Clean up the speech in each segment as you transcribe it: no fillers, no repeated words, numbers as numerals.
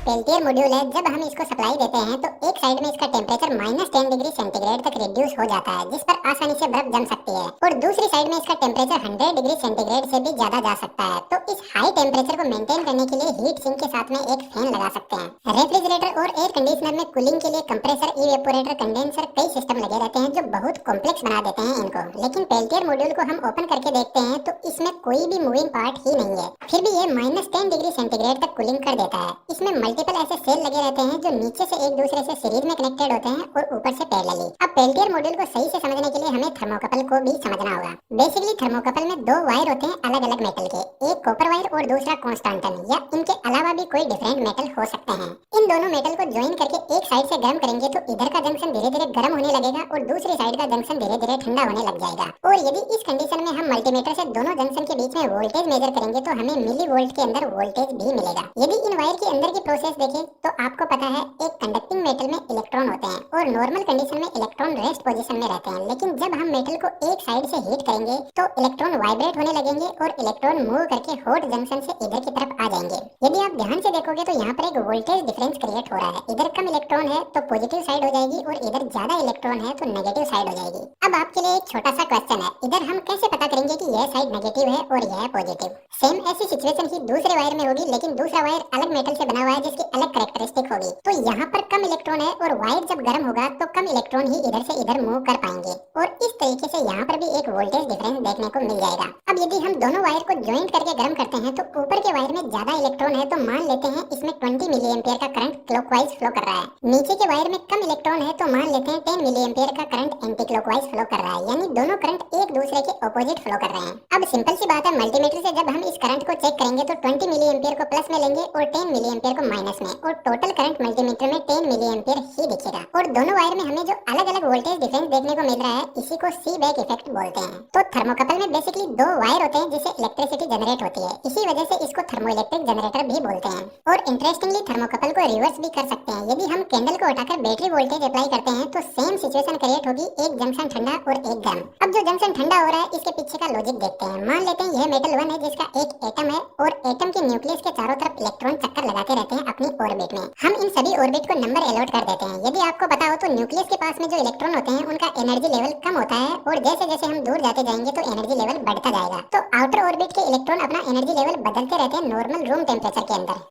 Peltier module है, जब हम इसको सप्लाई देते हैं तो एक साइड में इसका टेम्परेचर -10 डिग्री सेंटीग्रेड तक रिड्यूस हो जाता है, जिस पर आसानी से बर्फ जम सकती है। और दूसरी साइड में इसका टेम्परेचर 100 डिग्री सेंटीग्रेड से भी ज्यादा जा सकता है। तो इस हाई टेम्परेचर को मेंटेन करने के लिए हीट सिंक के साथ में एक फैन लगा सकते हैं। रेफ्रिजरेटर और एयर कंडीशनर में कूलिंग के लिए कंप्रेसर, इवेपोरेटर, कंडेंसर, कई सिस्टम लगे रहते हैं जो बहुत कॉम्प्लेक्स बना देते हैं इनको। लेकिन पेल्टियर मॉड्यूल को हम ओपन करके देखते हैं तो इसमें कोई भी मूविंग पार्ट ही नहीं है, फिर भी ये -10 डिग्री सेंटीग्रेड तक कूलिंग कर देता है। इसमें मल्टीपल ऐसे सेल लगे रहते हैं जो नीचे से एक दूसरे से सीरीज में कनेक्टेड होते हैं और ऊपर से पैरेलली। अब पेल्टियर मॉड्यूल को सही से समझने के लिए हमें थर्मोकपल को भी समझना होगा। बेसिकली थर्मोकपल में दो वायर होते हैं अलग अलग मेटल के, एक कॉपर वायर और दूसरा कॉन्स्टेंटन, या इनके अलावा भी कोई डिफरेंट मेटल हो सकते हैं। इन दोनों मेटल को ज्वाइन करके एक साइड से गर्म करेंगे तो इधर का जंक्शन धीरे धीरे गर्म होने लगेगा और दूसरी साइड का जंक्शन धीरे धीरे ठंडा होने लग जाएगा। और यदि इस कंडीशन में हम मल्टीमीटर से दोनों जंक्शन के बीच में वोल्टेज मेजर करेंगे तो हमें मिली वोल्ट के अंदर वोल्टेज भी मिलेगा। यदि इन वायर के अंदर की प्रोसेस देखें तो आपको पता है एक कंडक्टिंग मेटल में इलेक्ट्रॉन होते हैं और नॉर्मल कंडीशन में इलेक्ट्रॉन रेस्ट पोजीशन में रहते हैं। लेकिन जब हम मेटल को एक साइड से हीट करेंगे तो इलेक्ट्रॉन वाइब्रेट होने लगेंगे और इलेक्ट्रॉन मूव करके हॉट जंक्शन से इधर की तरफ आ जाएंगे। यदि आप ध्यान से देखोगे तो यहाँ पर एक वोल्टेज डिफरेंस क्रिएट हो रहा है। इधर कम इलेक्ट्रॉन है तो पॉजिटिव साइड हो जाएगी और इधर ज्यादा इलेक्ट्रॉन है तो नेगेटिव साइड हो जाएगी। अब आपके लिए एक छोटा सा क्वेश्चन है, इधर हम कैसे पता करेंगे कि यह साइड नेगेटिव है और यह पॉजिटिव? सेम ऐसी सिचुएशन ही दूसरे वायर में होगी, लेकिन दूसरा वायर अलग मेटल से बना हुआ है जिसकी अलग कैरेक्टरिस्टिक होगी। तो यहाँ पर कम इलेक्ट्रॉन है और वायर जब गर्म होगा तो कम इलेक्ट्रॉन ही इधर से इधर मूव कर पाएंगे और इस तरीके से यहाँ पर भी एक वोल्टेज डिफरेंस देखने को मिल जाएगा। अब यदि हम दोनों वायर को ज्वाइंट करके गर्म करते हैं तो ऊपर के वायर में ज्यादा इलेक्ट्रॉन है तो मान लेते हैं इसमें 20 मिली एम्पियर का करंट क्लॉकवाइज फ्लो कर रहा है। नीचे के वायर में कम इलेक्ट्रॉन है तो मान लेते हैं 10 मिली एम्पियर का करंट एंटी क्लॉकवाइज फ्लो कर रहा है, यानी दोनों करंट एक दूसरे के ऑपोजिट फ्लो कर रहे हैं। अब सिंपल सी बात है, मल्टीमीटर से जब हम इस करंट को चेक करेंगे तो 20 मिली एम्पियर को प्लस में लेंगे और 10 मिली एम्पियर को माइनस में, और टोटल करंट मल्टीमीटर में 10 मिली एम्पियर ही दिखेगा। और दोनों वायर में हमें जो अलग अलग वोल्टेज डिफरेंस देखने को मिल रहा है इसी को सीबैक इफेक्ट बोलते हैं। तो थर्मोकपल में बेसिकली दो वायर होते हैं जिससे इलेक्ट्रिसिटी जनरेट होती है, इसी वजह से इसको थर्मोइलेक्ट्रिक जनरेटर भी बोलते हैं। और इंटरेस्टिंगली थर्मोकपल को रिवर्स भी कर सकते हैं। यदि हम कैंडल को हटाकर बैटरी वोल्टेज अप्लाई करते हैं तो सेम सिचुएशन क्रिएट होगी, एक जंक्शन ठंडा और एक गर्म। अब जो जंक्शन ठंडा हो रहा है इसके पीछे का लॉजिक देखते हैं। मान लेते हैं यह मेटल 1 है जिसका एक एटम है और एटम के न्यूक्लियस के चारों तरफ इलेक्ट्रॉन चक्कर लगाते रहते हैं अपनी ऑर्बिट में। हम इन सभी ऑर्बिट को नंबर अलॉट कर देते हैं। यदि आपको पता हो तो न्यूक्लियस के पास में जो इलेक्ट्रॉन होते हैं उनका एनर्जी लेवल कम होता है और जैसे जैसे हम दूर जाते जाएंगे तो एनर्जी लेवल बढ़ता जाएगा। तो आउटर ऑर्बिट के इलेक्ट्रॉन अपना एनर्जी लेवल बदलते रहते हैं नॉर्मल रूम टेम्परेचर के अंदर।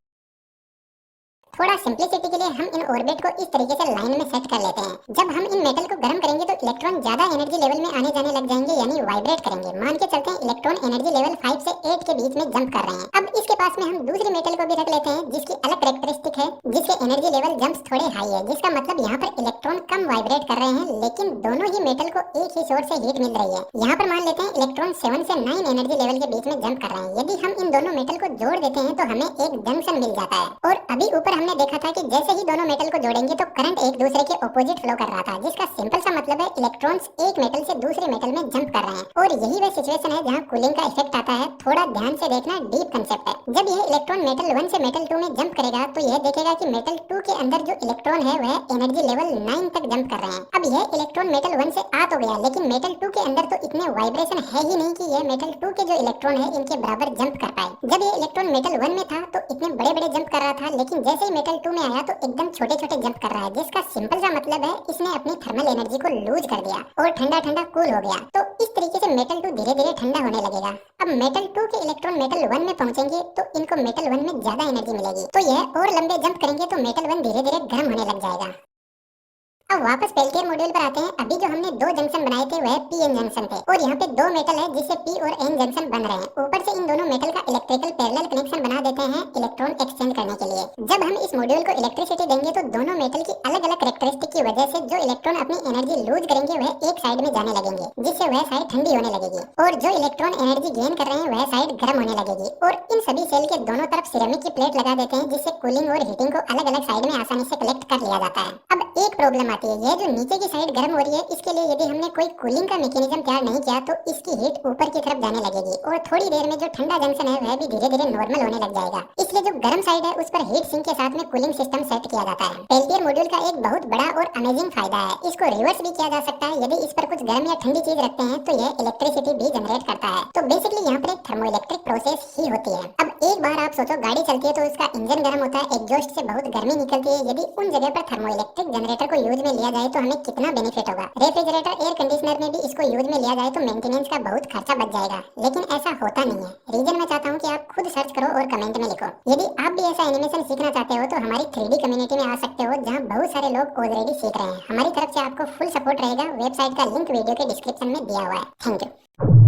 थोड़ा सिंपलिसिटी के लिए हम इन ऑर्बिट को इस तरीके से लाइन में सेट कर लेते हैं। जब हम इन मेटल को गर्म करेंगे तो इलेक्ट्रॉन ज्यादा एनर्जी लेवल में आने जाने लग जाएंगे, यानी वाइब्रेट करेंगे। मान के चलते हैं इलेक्ट्रॉन एनर्जी लेवल 5 से 8 के बीच में जंप कर रहे हैं। अब इसके पास में हम दूसरी मेटल को भी रख लेते हैं जिसकी अलग कैरेक्टरिस्टिक है, जिसके एनर्जी लेवल जंप्स थोड़े हाई है, जिसका मतलब यहाँ पर इलेक्ट्रॉन कम वाइब्रेट कर रहे हैं, लेकिन दोनों ही मेटल को एक ही सोर्स से हीट मिल रही है। यहाँ पर मान लेते हैं इलेक्ट्रॉन 7 से 9 एनर्जी लेवल के बीच में जंप कर रहे हैं। यदि हम इन दोनों मेटल को जोड़ देते हैं तो हमें एक जंक्शन मिल जाता है। और अभी ऊपर हमने देखा था कि जैसे ही दोनों मेटल को जोड़ेंगे तो करंट एक दूसरे के ऑपोजिट फ्लो कर रहा था, जिसका सिंपल सा मतलब है इलेक्ट्रॉन्स एक मेटल से दूसरे मेटल में जंप कर रहे हैं। और यही वह सिचुएशन है जहां कूलिंग का इफेक्ट आता है। थोड़ा ध्यान से देखना, डीप कंसेप्ट है। जब यह इलेक्ट्रॉन मेटल 1 से मेटल 2 में जंप करेगा तो यह देखेगा कि मेटल 2 के अंदर जो इलेक्ट्रॉन है वह एनर्जी लेवल 9 तक जंप कर रहे हैं। अब यह इलेक्ट्रॉन मेटल 1 से आ तो गया, लेकिन मेटल 2 के अंदर तो इतने वाइब्रेशन है ही नहीं कि यह मेटल 2 के जो इलेक्ट्रॉन है इनके बराबर जंप कर पाए। जब यह इलेक्ट्रॉन मेटल 1 में था तो इतने बड़े बड़े जंप कर रहा था, लेकिन जैसे ही मेटल 2 में आया तो एकदम छोटे छोटे जंप कर रहा है, जिसका सिंपल सा मतलब है इसने अपनी थर्मल एनर्जी को लूज कर दिया और ठंडा ठंडा कूल हो गया। तो इस तरीके से मेटल 2 धीरे धीरे ठंडा होने लगेगा। अब मेटल 2 के इलेक्ट्रॉन मेटल 1 में पहुंचेंगे तो इनको मेटल 1 में ज्यादा एनर्जी मिलेगी, तो यह और लंबे जंप करेंगे तो मेटल 1 धीरे धीरे गर्म होने लग जाएगा। अब वापस पेल्टियर मॉड्यूल पर आते हैं। अभी जो हमने दो जंक्शन बनाए थे वह पी एन जंक्शन थे और यहाँ पे दो मेटल है जिससे पी और एन जंक्शन बन रहे हैं। ऊपर से इन दोनों मेटल का इलेक्ट्रिकल पैरेलल कनेक्शन बना देते हैं इलेक्ट्रॉन एक्सचेंज करने के लिए। जब हम इस मॉड्यूल को इलेक्ट्रिसिटी देंगे तो दोनों मेटल की अलग अलग कैरेक्टरिस्टिक की वजह से जो इलेक्ट्रॉन अपनी एनर्जी लूज करेंगे वह एक साइड में जाने लगेंगे, जिससे वह साइड ठंडी होने लगेगी, और जो इलेक्ट्रॉन एनर्जी गेन कर रहे हैं वह साइड गर्म होने लगेगी। और इन सभी सेल के दोनों तरफ सिरेमिक की प्लेट लगा देते हैं, जिससे कूलिंग और हीटिंग को अलग अलग साइड में आसानी से कलेक्ट कर लिया जाता है। अब एक प्रॉब्लम आती है, यह जो नीचे की साइड गर्म हो रही है, इसके लिए यदि हमने कोई कूलिंग का मैकेनिज्म तैयार नहीं किया तो इसकी हीट ऊपर की तरफ जाने लगेगी और थोड़ी देर में जो ठंडा जंक्शन है वह भी धीरे धीरे नॉर्मल होने लग जाएगा। इसलिए जो गर्म साइड है उस पर हीट सिंक के साथ में कूलिंग सिस्टम सेट किया जाता है। पेल्टियर मॉड्यूल का एक बहुत बड़ा और अमेजिंग फायदा है, इसको रिवर्स भी किया जा सकता है। यदि इस पर कुछ गर्म या ठंडी चीज रखते हैं तो यह इलेक्ट्रिसिटी भी जनरेट करता है। तो बेसिकली यहाँ पर एक थर्मोइलेक्ट्रिक प्रोसेस ही होती है। अब एक बार आप सोचो, गाड़ी चलती है तो उसका इंजन गर्म होता है, एग्जॉस्ट से बहुत गर्मी निकलती है। यदि उन जगह पर थर्मो इलेक्ट्रिक जनरेटर को यूज में लिया जाए तो हमें कितना बेनिफिट होगा। रेफ्रिजरेटर, एयर कंडीशनर में भी इसको यूज में लिया जाए तो मेंटेनेंस का बहुत खर्चा बच जाएगा, लेकिन ऐसा होता नहीं है। रीजन मैं चाहता हूँ कि आप खुद सर्च करो और कमेंट में लिखो। यदि आप भी ऐसा एनिमेशन सीखना चाहते हो तो हमारी 3D कम्युनिटी में आ सकते हो, जहाँ बहुत सारे लोग ऑलरेडी सीख रहे हैं। हमारी तरफ से आपको फुल सपोर्ट रहेगा। वेबसाइट का लिंक वीडियो के डिस्क्रिप्शन में दिया हुआ है। Thank you.